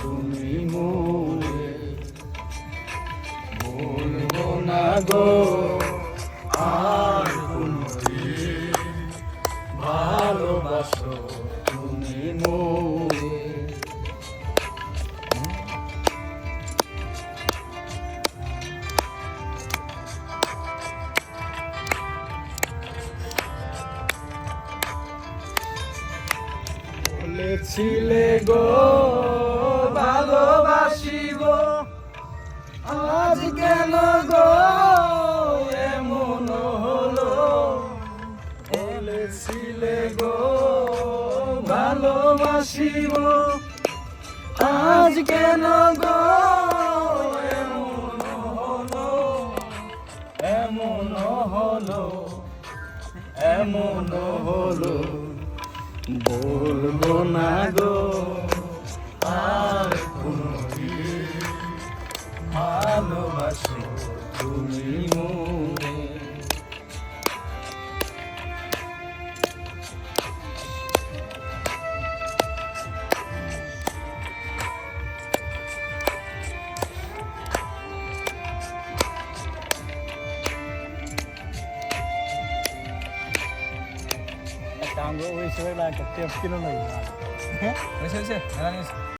তুমি মোরে বলবো না গো আর কোনদিন ভালোবাসো তুমি মোরে। বলেছিলে গো ভালোবাসিব, আজ কেন গো এমন হলো। বলেছিলে গো ভালোবাসিব, আজ কেন গো এমন হলো। এমন হলো, এমন হলো, বলবো না গো আর কোনদিন ভালোবাসো তুমি মোরে। Tango, wis, wis lah, kecil, kilo lagi. Wis, wis,